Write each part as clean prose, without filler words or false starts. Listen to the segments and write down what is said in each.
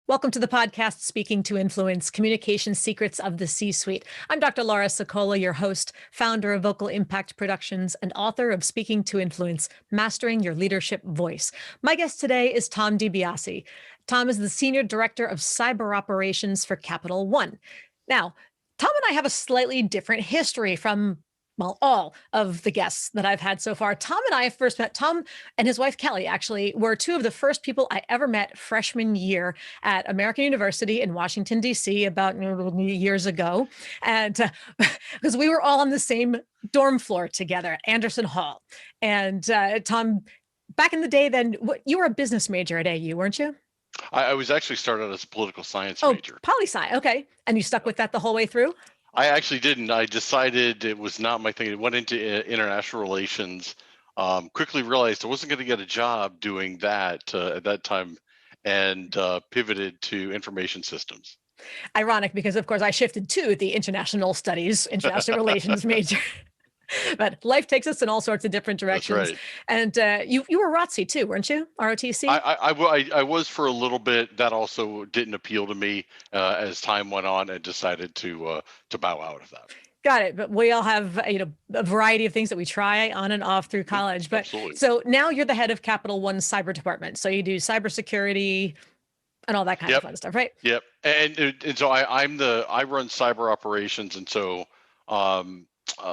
Welcome to the podcast, Speaking to Influence, Communication Secrets of the C-Suite. I'm Dr. Laura Sicola, your host, founder of Vocal Impact Productions, and author of Speaking to Influence, Mastering Your Leadership Voice. My guest today is Tom DeBiase. Tom is the Senior Director of Cyber Operations for Capital One. Now, Tom and I have a slightly different history from all of the guests that I've had so far. Tom and I first met, Tom and his wife, Kelly, actually were two of the first people I ever met freshman year at American University in Washington, D.C. about years ago. And because we were all on the same dorm floor together at Anderson Hall. And Tom, back in the day then, you were a business major at AU, weren't you? I was actually started as a political science Oh, major. poli-sci, okay. And you stuck with that the whole way through? I actually didn't. I decided it was not my thing. It went into international relations. Quickly realized I wasn't going to get a job doing that at that time, and pivoted to information systems. Ironic, because of course I shifted to the international studies, international relations major. But life takes us in all sorts of different directions. That's right. And you were ROTC too, weren't you? ROTC? I was for a little bit. That also didn't appeal to me as time went on, and decided to bow out of that. Got it. But we all have, a variety of things that we try on and off through college. But Absolutely. so now you're the head of Capital One's cyber department. So you do cybersecurity and all that kind of fun stuff, right? Yep. And so I run cyber operations, and so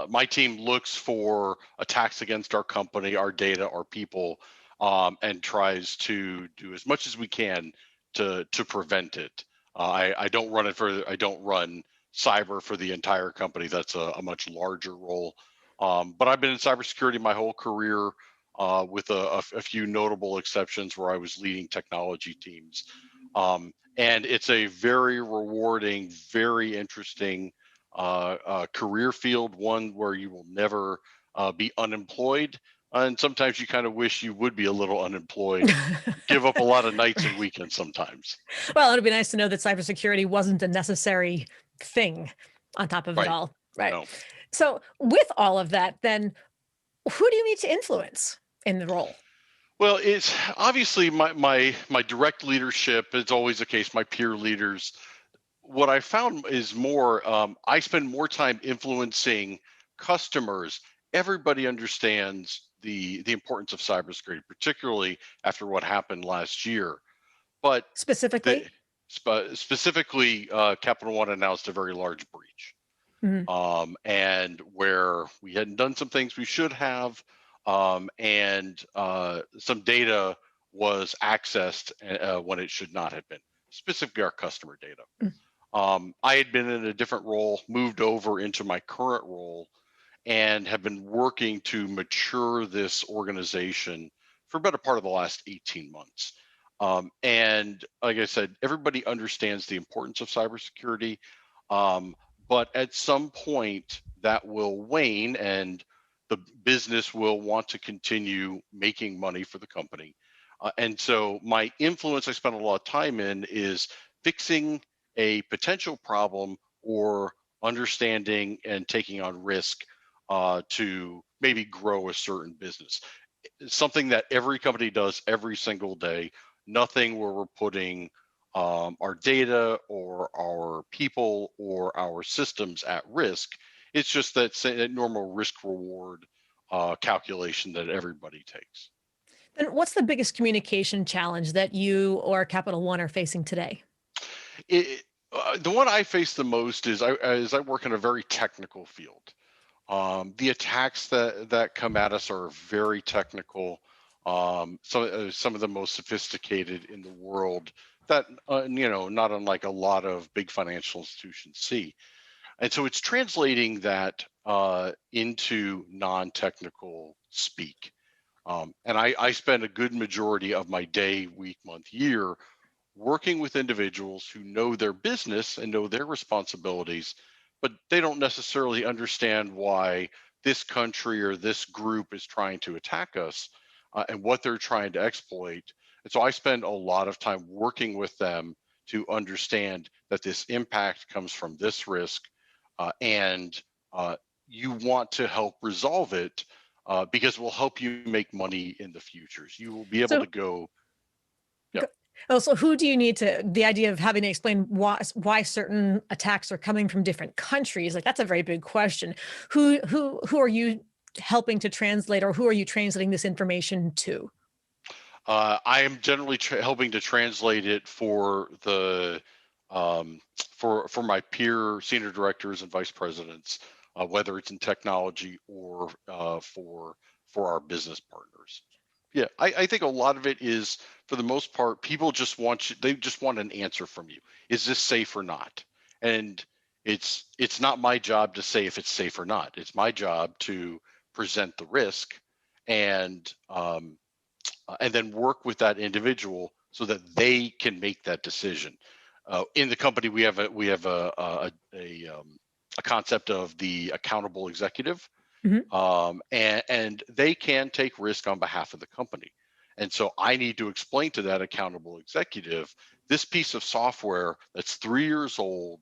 my team looks for attacks against our company, our data, our people, and tries to do as much as we can to prevent it. I don't run cyber for the entire company. That's a much larger role. But I've been in cybersecurity my whole career, with a few notable exceptions where I was leading technology teams. And it's a very rewarding, very interesting career field, one where you will never be unemployed. And sometimes you kind of wish you would be a little unemployed, give up a lot of nights and weekends sometimes. Well, it'd be nice to know that cybersecurity wasn't a necessary thing on top of it all. Right. No. So with all of that, then who do you need to influence in the role? Well, it's obviously my direct leadership. It's always the case. My peer leaders. What I found is I spend more time influencing customers. Everybody understands the importance of cybersecurity, particularly after what happened last year. But specifically, Capital One announced a very large breach, and where we hadn't done some things we should have. And some data was accessed when it should not have been, specifically our customer data. I had been in a different role, moved over into my current role, and have been working to mature this organization for a better part of the last 18 months. And like I said, everybody understands the importance of cybersecurity, but at some point that will wane, and the business will want to continue making money for the company. And so my influence I spend a lot of time in is fixing a potential problem or understanding and taking on risk to maybe grow a certain business. Something that every company does every single day, nothing where we're putting our data or our people or our systems at risk. It's just that normal risk reward calculation that everybody takes. And what's the biggest communication challenge that you or Capital One are facing today? The one I face the most is I work in a very technical field. The attacks that come at us are very technical. Some of the most sophisticated in the world that not unlike a lot of big financial institutions see. And so it's translating that into non-technical speak. And I spend a good majority of my day, week, month, year working with individuals who know their business and know their responsibilities, but they don't necessarily understand why this country or this group is trying to attack us and what they're trying to exploit. And so I spend a lot of time working with them to understand that this impact comes from this risk, and you want to help resolve it because it will help you make money in the future. So you will be able to go. Yep. Also, who do you need to, the idea of having to explain why certain attacks are coming from different countries, like that's a very big question. Who are you helping to translate, or who are you translating this information to? I am generally helping to translate it for the for my peer senior directors and vice presidents, whether it's in technology or for our business partners. Yeah, I think a lot of it is, for the most part, people just they just want an answer from you. Is this safe or not? And it's not my job to say if it's safe or not. It's my job to present the risk and then work with that individual so that they can make that decision. In the company, we have a concept of the accountable executive, and they can take risk on behalf of the company. And so I need to explain to that accountable executive, this piece of software that's 3 years old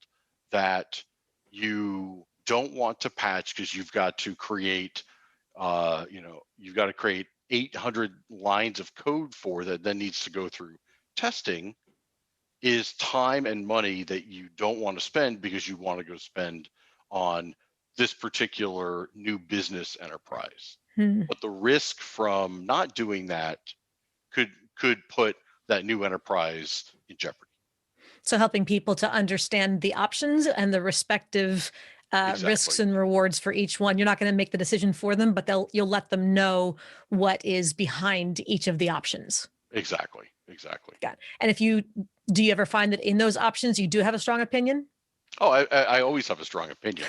that you don't want to patch because you've got to create, you've got to create 800 lines of code for that then needs to go through testing, is time and money that you don't want to spend because you want to go spend on this particular new business enterprise. But the risk from not doing that could put that new enterprise in jeopardy. So helping people to understand the options and the respective risks Exactly. and rewards for each one. You're not going to make the decision for them, but you'll let them know what is behind each of the options. Exactly. Got it. And do you ever find that in those options you do have a strong opinion? Oh, I always have a strong opinion.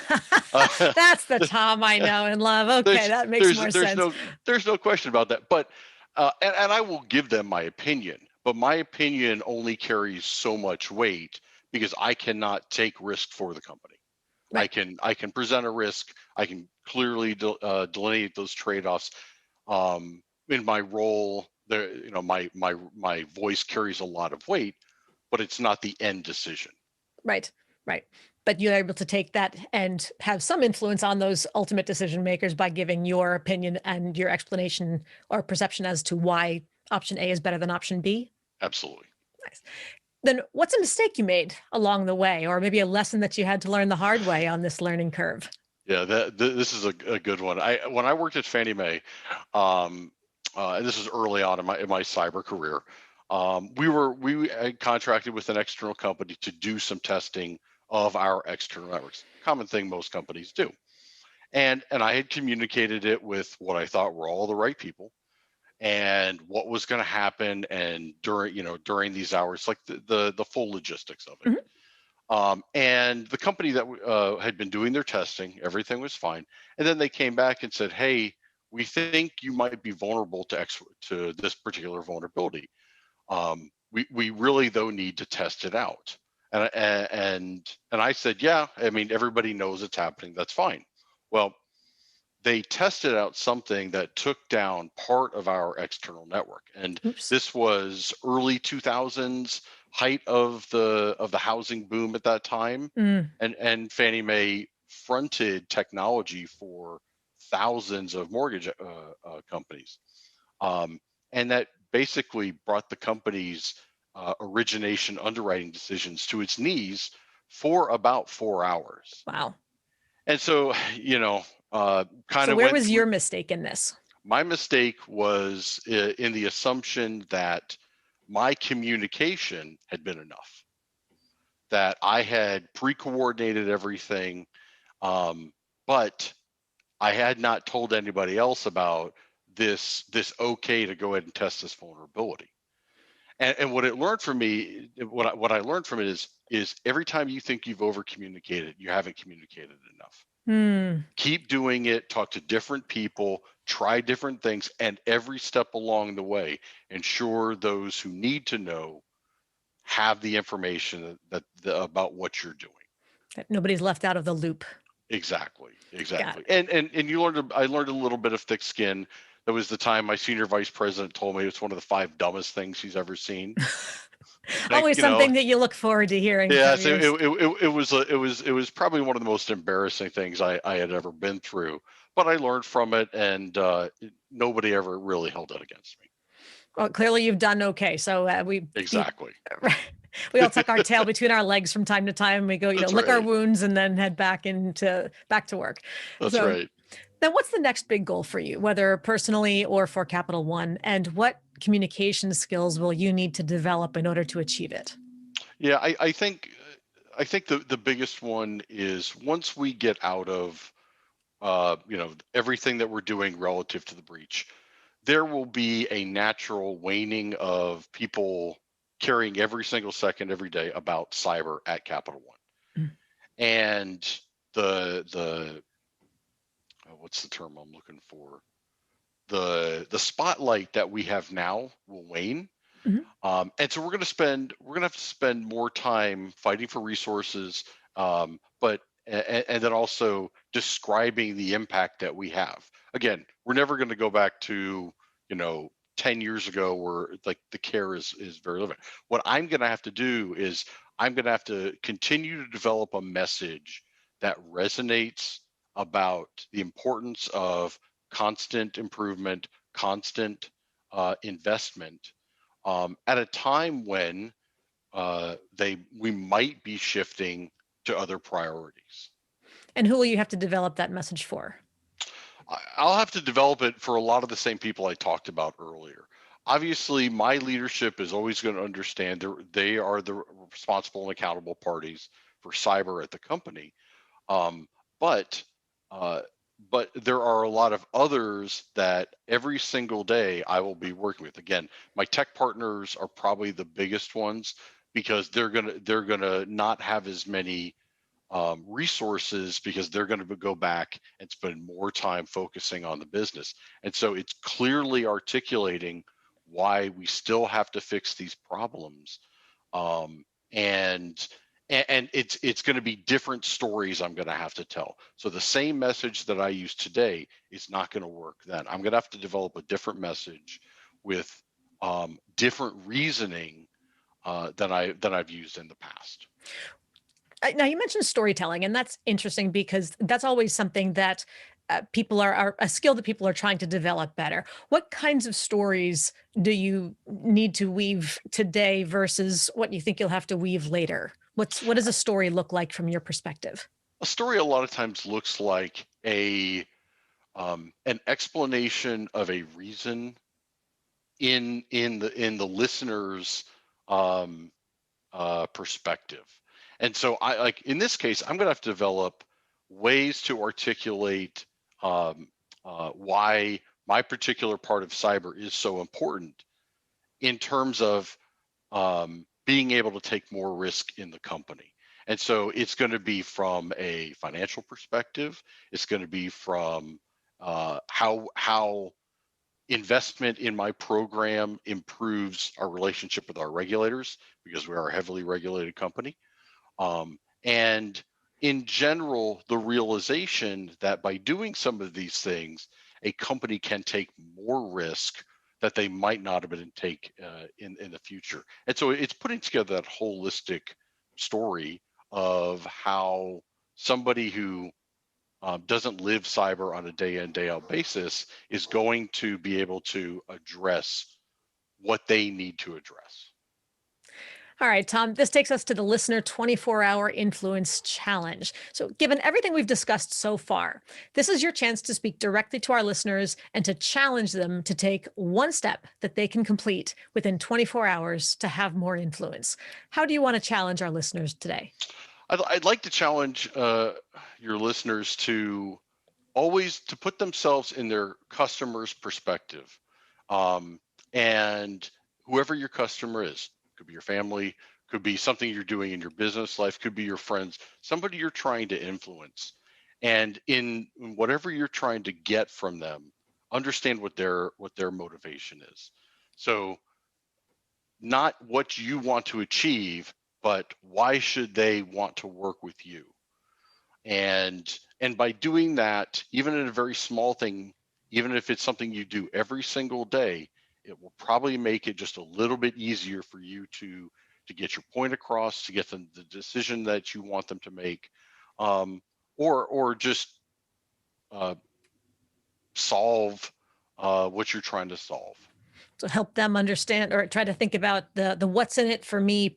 That's the Tom I know and love. Okay, that makes more sense. There's no question about that. But and I will give them my opinion, but my opinion only carries so much weight because I cannot take risk for the company. Right. I can present a risk. I can clearly delineate those trade-offs. In my role, there, my voice carries a lot of weight, but it's not the end decision. Right. But you're able to take that and have some influence on those ultimate decision makers by giving your opinion and your explanation or perception as to why option A is better than option B. Absolutely. Nice. Then what's a mistake you made along the way, or maybe a lesson that you had to learn the hard way on this learning curve? Yeah, this is a good one. When I worked at Fannie Mae, and this was early on in my cyber career, we had contracted with an external company to do some testing of our external networks. Common thing most companies do, and I had communicated it with what I thought were all the right people, and what was going to happen, and during these hours, like the full logistics of it. And the company that had been doing their testing, everything was fine. And then they came back and said, "Hey, we think you might be vulnerable to this particular vulnerability. We really though need to test it out." And I said, "Yeah, I mean everybody knows it's happening. That's fine." Well, they tested out something that took down part of our external network, and Oops. this was early 2000s, height of the housing boom at that time. And Fannie Mae fronted technology for thousands of mortgage companies, and that basically brought the company's origination underwriting decisions to its knees for about 4 hours. Wow. And so kind So of where went was through. your mistake in this? My mistake was in the assumption that my communication had been enough, that I had pre-coordinated everything, but I had not told anybody else about this okay to go ahead and test this vulnerability. And what it learned from me, what I learned from it is every time you think you've over communicated, you haven't communicated enough. Keep doing it, talk to different people, try different things, and every step along the way, ensure those who need to know have the information about what you're doing. That nobody's left out of the loop. Exactly. And I learned a little bit of thick skin. That was the time my senior vice president told me it's one of the 5 dumbest things he's ever seen. Always something that you look forward to hearing. Yeah, so it was probably one of the most embarrassing things I had ever been through, but I learned from it, and nobody ever really held it against me. Well, clearly you've done okay. So Exactly. we all tuck our tail between our legs from time to time. We go, That's lick our right. wounds and then head back to work. That's So right. then what's the next big goal for you, whether personally or for Capital One? And what communication skills will you need to develop in order to achieve it? Yeah, I think the biggest one is once we get out of everything that we're doing relative to the breach, there will be a natural waning of people caring every single second every day about cyber at Capital One. Mm. And the what's the term I'm looking for? The spotlight that we have now will wane. Mhm. And so we're gonna have to spend more time fighting for resources, but and then also describing the impact that we have. Again, we're never going to go back to 10 years ago where like the care is very limited. What I'm going to have to do is I'm going to have to continue to develop a message that resonates about the importance of constant improvement, constant investment at a time when we might be shifting to other priorities. And who will you have to develop that message for? I'll have to develop it for a lot of the same people I talked about earlier. Obviously, my leadership is always going to understand they are the responsible and accountable parties for cyber at the company. Um, but uh, but there are a lot of others that every single day I will be working with. Again, my tech partners are probably the biggest ones because they're gonna not have as many resources because they're going to go back and spend more time focusing on the business. And so it's clearly articulating why we still have to fix these problems. Um, and and it's going to be different stories I'm going to have to tell. So the same message that I use today is not going to work then. I'm going to have to develop a different message with different reasoning than I've used in the past. Now you mentioned storytelling, and that's interesting because that's always something that people are a skill that people are trying to develop better. What kinds of stories do you need to weave today versus what you think you'll have to weave later? What does a story look like from your perspective? A story a lot of times looks like a an explanation of a reason in the listener's um, perspective. And so I like in this case, I'm going to have to develop ways to articulate why my particular part of cyber is so important in terms of being able to take more risk in the company. And so it's going to be from a financial perspective. It's going to be from how investment in my program improves our relationship with our regulators because we are a heavily regulated company. And in general, the realization that by doing some of these things, a company can take more risk that they might not have been take in the future. And so it's putting together that holistic story of how somebody who doesn't live cyber on a day in, day out basis is going to be able to address what they need to address. All right, Tom, this takes us to the listener 24-hour influence challenge. So, given everything we've discussed so far, this is your chance to speak directly to our listeners and to challenge them to take one step that they can complete within 24 hours to have more influence. How do you want to challenge our listeners today? I'd like to challenge your listeners to always to put themselves in their customer's perspective. Um, and whoever your customer is, could be your family, could be something you're doing in your business life, could be your friends, somebody you're trying to influence. And in whatever you're trying to get from them, understand what their motivation is. So not what you want to achieve, but why should they want to work with you? And by doing that, even in a very small thing, even if it's something you do every single day, it will probably make it just a little bit easier for you to get your point across, to get them the decision that you want them to make, or just uh, solve what you're trying to solve. to help them understand or try to think about the what's in it for me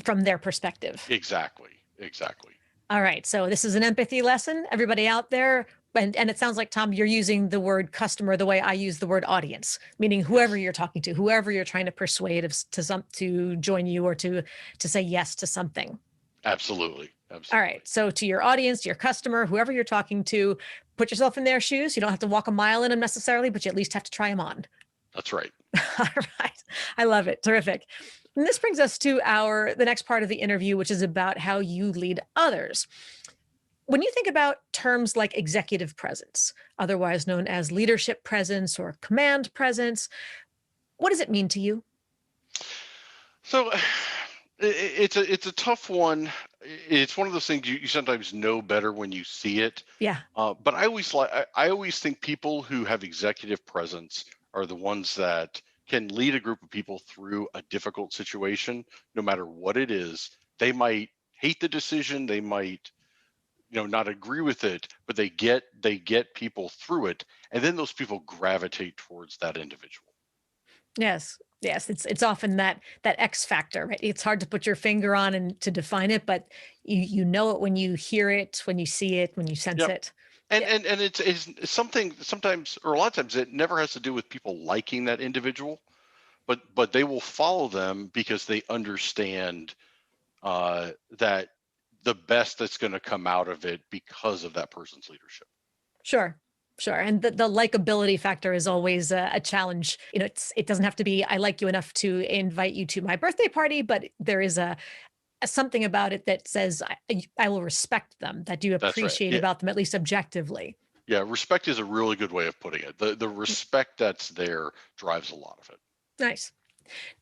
from their perspective. Exactly. Exactly. All right. So this is an empathy lesson. Everybody out there, and it sounds like, Tom, you're using the word customer the way I use the word audience, meaning whoever Yes. you're talking to, whoever you're trying to persuade to join you or to say yes to something. Absolutely. All Absolutely. right. So to your audience, your customer, whoever you're talking to, put yourself in their shoes. You don't have to walk a mile in them necessarily, but you at least have to try them on. That's right. All right. I love it. Terrific. And this brings us to the next part of the interview, which is about how you lead others. When you think about terms like executive presence, otherwise known as leadership presence or command presence, what does it mean to you? So it's a tough one. It's one of those things you sometimes know better when you see it. Yeah, But I always think people who have executive presence are the ones that can lead a group of people through a difficult situation, no matter what it is. They might hate the decision, they might not agree with it, but they get people through it, and then those people gravitate towards that individual. yes, yes. It's often that X factor, right? It's hard to put your finger on and to define it, but you know it when you hear it, when you see it, when you sense Yep. it. And Yeah, and and it's something sometimes, or a lot of times, it never has to do with people liking that individual, but they will follow them because they understand that the best that's going to come out of it because of that person's leadership. sure. Sure. And the likability factor is always a challenge. It doesn't have to be, I like you enough to invite you to my birthday party, but there is something about it that says I will respect them, that you That's right. appreciate Yeah, about them, at least objectively. yeah. Respect is a really good way of putting it. The respect that's there drives a lot of it. Nice.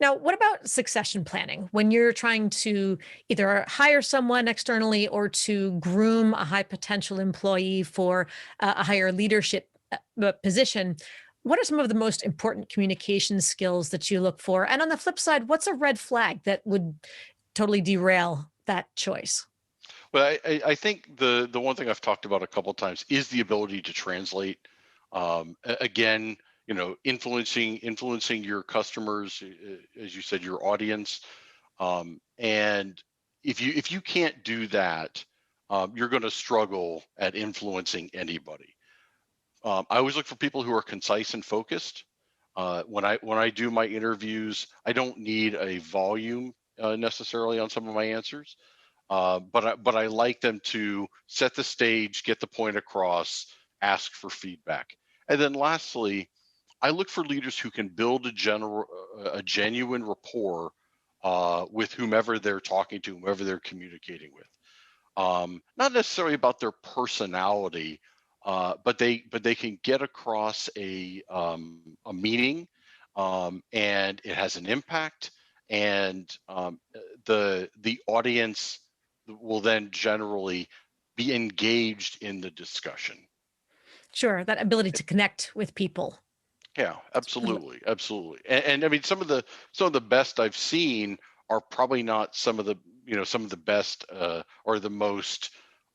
Now, what about succession planning? When you're trying to either hire someone externally or to groom a high potential employee for a higher leadership position, what are some of the most important communication skills that you look for? And on the flip side, what's a red flag that would totally derail that choice? Well, I think the one thing I've talked about a couple of times is the ability to translate. Again, influencing your customers, as you said, your audience, and if you can't do that, you're going to struggle at influencing anybody. I always look for people who are concise and focused. When I do my interviews, I don't need a volume necessarily on some of my answers, but I like them to set the stage, get the point across, ask for feedback, and then lastly, I look for leaders who can build a genuine rapport with whomever they're talking to, whomever they're communicating with. Not necessarily about their personality, but they can get across a meaning, and it has an impact, and the audience will then generally be engaged in the discussion. Sure, that ability to connect with people. Yeah, absolutely, absolutely. And I mean, some of the best I've seen are probably not some of the best or the most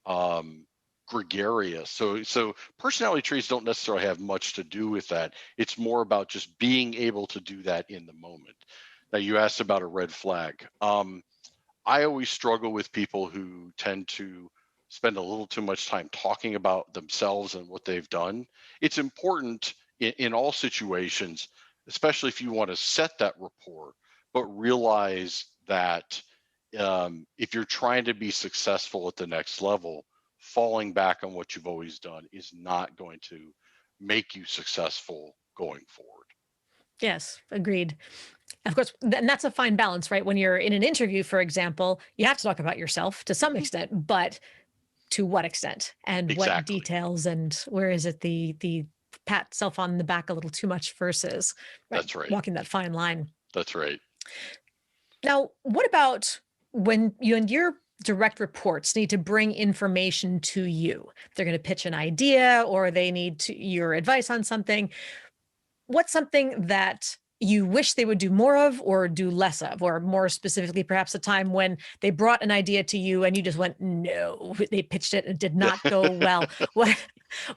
um, gregarious. So personality traits don't necessarily have much to do with that. It's more about just being able to do that in the moment. Now, you asked about a red flag. I always struggle with people who tend to spend a little too much time talking about themselves and what they've done. It's important in all situations, especially if you want to set that rapport, but realize that if you're trying to be successful at the next level, falling back on what you've always done is not going to make you successful going forward. Yes, agreed. Of course, and that's a fine balance, right? When you're in an interview, for example, you have to talk about yourself to some Mhm. extent, but to what extent and what Exactly. details and where is it the pat self on the back a little too much versus right That's right. walking that fine line. That's right. Now, what about when you and your direct reports need to bring information to you? They're going to pitch an idea or they need your advice on something. What's something that you wish they would do more of or do less of, or more specifically, perhaps a time when they brought an idea to you and you just went, no, they pitched it and it did not go well. What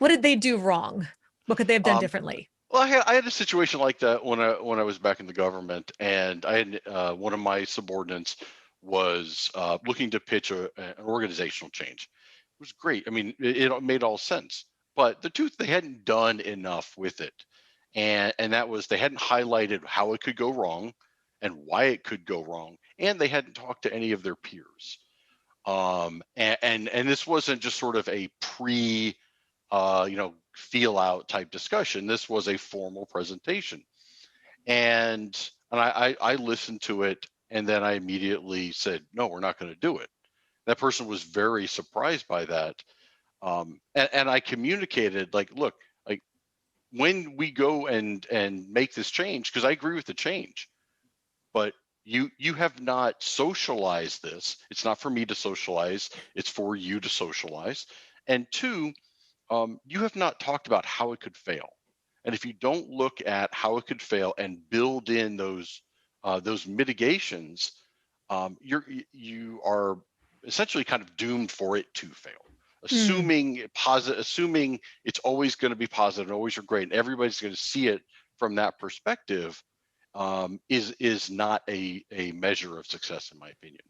did they do wrong? What could they have done Um, differently? Well, I had a situation like that when I was back in the government, and I had one of my subordinates was looking to pitch an organizational change. It was great. I mean, it made all sense. But the truth, they hadn't done enough with it, and that was they hadn't highlighted how it could go wrong, and why it could go wrong, and they hadn't talked to any of their peers. And this wasn't just sort of a feel out type discussion. This was a formal presentation, and I listened to it, and then I immediately said, no, we're not going to do it. That person was very surprised by that, and I communicated, like, look, like, when we go and make this change, because I agree with the change, but you have not socialized this. It's not for me to socialize, it's for you to socialize. And two, you have not talked about how it could fail. And if you don't look at how it could fail and build in those mitigations, you are essentially kind of doomed for it to fail. Mm. Assuming it's always going to be positive and always great, and everybody's going to see it from that perspective, is not a measure of success, in my opinion.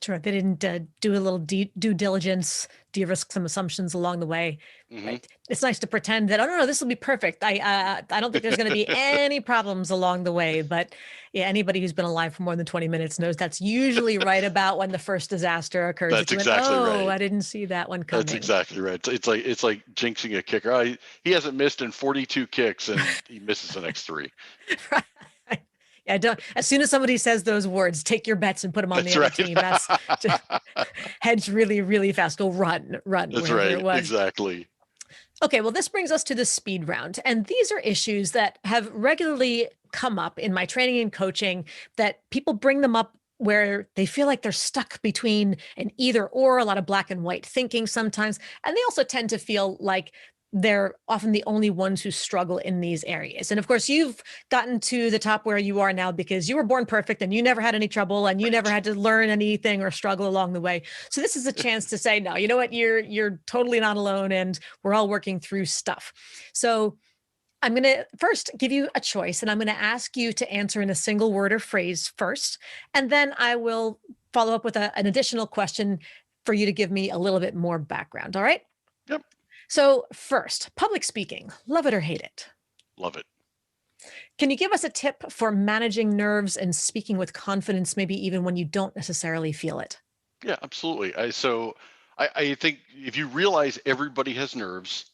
Sure. They didn't do a little due diligence, de-risk some assumptions along the way. Hmm. Right. It's nice to pretend that, oh, no, this will be perfect. I don't think there's going to be any problems along the way. But yeah, anybody who's been alive for more than 20 minutes knows that's usually right about when the first disaster occurs. That That's you went, exactly oh, right. I didn't see that one That's coming. exactly right. It's like jinxing a kicker. He hasn't missed in 42 kicks, and he misses the next three. Right. Yeah, don't, as soon as somebody says those words, take your bets and put them on the That's other right. team. That's just, hedge really, really fast. Go run, That's wherever it right. was. Exactly. Okay, well, this brings us to the speed round. And these are issues that have regularly come up in my training and coaching, that people bring them up where they feel like they're stuck between an either or, a lot of black and white thinking sometimes. And they also tend to feel like they're often the only ones who struggle in these areas. And of course, you've gotten to the top where you are now because you were born perfect and you never had any trouble and you never Right. had to learn anything or struggle along the way. So this is a chance to say, no, you know what, you're totally not alone, and we're all working through stuff. So I'm going to first give you a choice, and I'm going to ask you to answer in a single word or phrase first. And then I will follow up with an additional question for you to give me a little bit more background. All right. Yep. So, first, public speaking, love it or hate it? Love it. Can you give us a tip for managing nerves and speaking with confidence, maybe even when you don't necessarily feel it? Yeah, absolutely. I think if you realize everybody has nerves,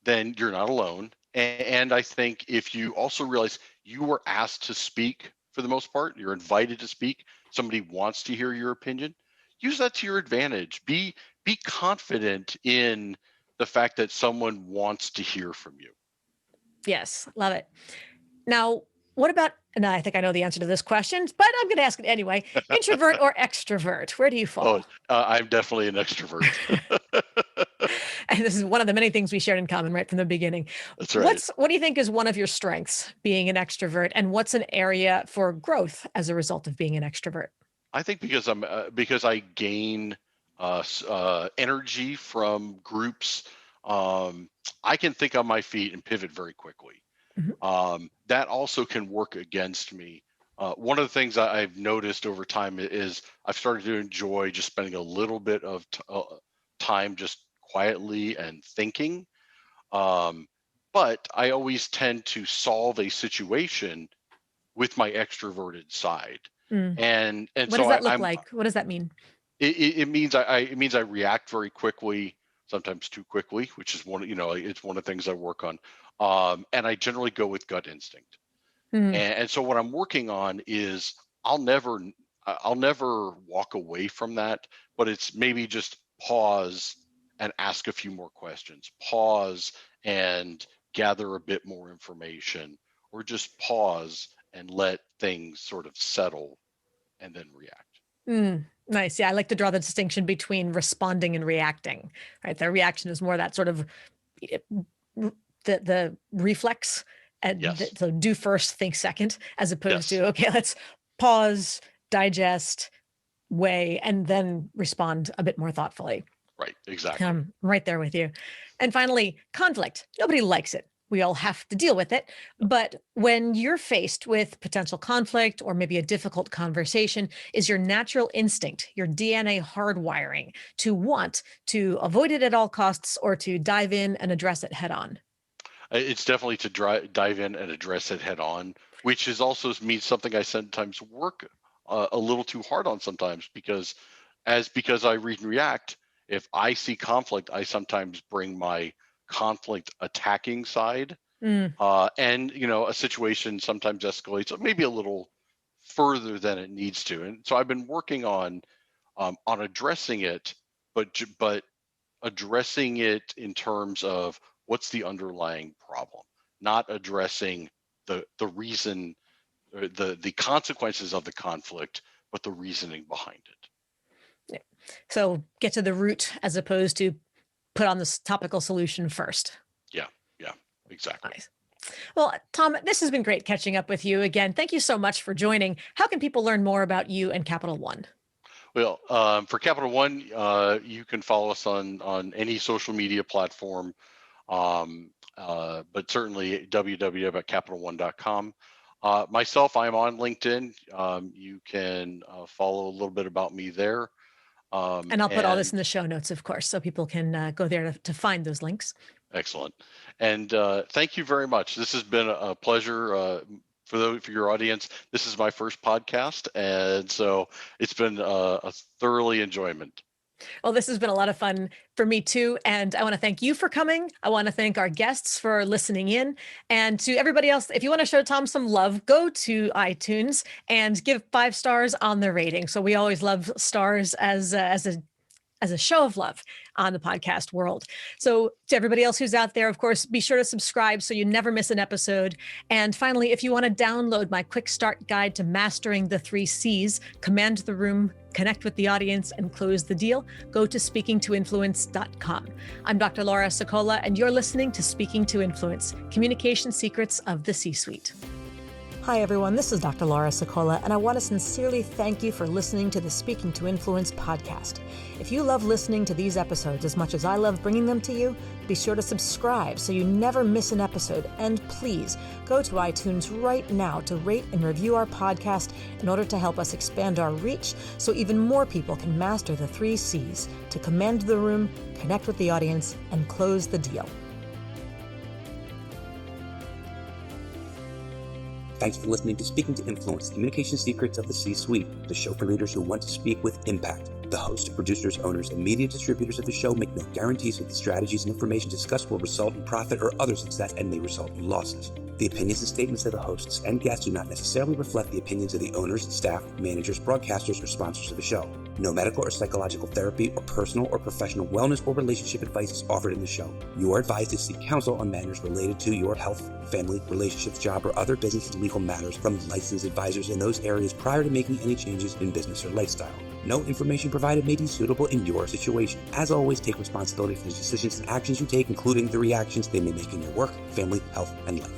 then you're not alone. And I think if you also realize you were asked to speak, for the most part, you're invited to speak, somebody wants to hear your opinion, use that to your advantage. Be confident in the fact that someone wants to hear from you. Yes, love it. Now, what about, and I think I know the answer to this question, but I'm going to ask it anyway, introvert or extrovert? Where do you Oh, fall? I'm definitely an extrovert. And this is one of the many things we shared in common right from the beginning. That's right. What do you think is one of your strengths being an extrovert, and what's an area for growth as a result of being an extrovert? I think because I gain energy from groups. Um, I can think on my feet and pivot very quickly. Mhm. That also can work against me. One of the things I've noticed over time is I've started to enjoy just spending a little bit of time just quietly and thinking. Um, but I always tend to solve a situation with my extroverted side, Mm. and What so does that look I'm like? What does that mean? it means I react very quickly, sometimes too quickly, which is it's one of the things I work on. And I generally go with gut instinct. Mm. And so what I'm working on is I'll never I'll never walk away from that, but it's maybe just pause and ask a few more questions. Pause and gather a bit more information, or just pause and let things sort of settle and then react. Mm. Nice. Yeah, I like to draw the distinction between responding and reacting. Right, the reaction is more that sort of eh, the reflex, and Yes. so do first, think second, as opposed Yes. to, okay, let's pause, digest, weigh, and then respond a bit more thoughtfully. Right. Exactly. I'm right there with you. And finally, conflict. Nobody likes it. We all have to deal with it. But when you're faced with potential conflict or maybe a difficult conversation, is your natural instinct, your DNA hardwiring to want to avoid it at all costs or to dive in and address it head on? It's definitely to dive in and address it head on, which is also means something I sometimes work a little too hard on sometimes because I read and react. If I see conflict, I sometimes bring my conflict attacking side, Mm, and a situation sometimes escalates maybe a little further than it needs to. And so I've been working on addressing it, but addressing it in terms of what's the underlying problem, not addressing the reason or the consequences of the conflict, but the reasoning behind it. yeah. So get to the root as opposed to put on this topical solution first. Yeah, yeah, exactly. Nice. Well, Tom, this has been great catching up with you again. Thank you so much for joining. How can people learn more about you and Capital One? Well, for Capital One, you can follow us on any social media platform, but certainly www.capital1.com. Myself, I'm on LinkedIn. You can follow a little bit about me there. And I'll put all this And in the show notes, of course, so people can go there to find those links. excellent. And thank you very much. This has been a pleasure. For your audience, this is my first podcast, and so it's been a thoroughly enjoyment. Well, this has been a lot of fun for me too. And I want to thank you for coming. I want to thank our guests for listening in. And to everybody else, if you want to show Tom some love, go to iTunes and give 5 stars on the rating. So we always love stars as a show of love on the podcast world. So to everybody else who's out there, of course, be sure to subscribe so you never miss an episode. And finally, if you want to download my quick start guide to mastering the 3 C's, command the room, connect with the audience, and close the deal, go to speakingtoinfluence.com. I'm Dr. Laura Sicola, and you're listening to Speaking to Influence, Communication Secrets of the C-Suite. Hi, everyone. This is Dr. Laura Sicola, and I want to sincerely thank you for listening to the Speaking to Influence podcast. If you love listening to these episodes as much as I love bringing them to you, be sure to subscribe so you never miss an episode. And please go to iTunes right now to rate and review our podcast in order to help us expand our reach so even more people can master the 3 C's to command the room, connect with the audience, and close the deal. Thanks for listening to Speaking to Influence, Communication Secrets of the C-Suite, the show for leaders who want to speak with impact. The hosts, producers, owners, and media distributors of the show make no guarantees that the strategies and information discussed will result in profit or other success and may result in losses. The opinions and statements of the hosts and guests do not necessarily reflect the opinions of the owners, staff, managers, broadcasters, or sponsors of the show. No medical or psychological therapy or personal or professional wellness or relationship advice is offered in the show. You are advised to seek counsel on matters related to your health, family, relationships, job, or other business and legal matters from licensed advisors in those areas prior to making any changes in business or lifestyle. No information provided may be suitable in your situation. As always, take responsibility for the decisions and actions you take, including the reactions they may make in your work, family, health, and life.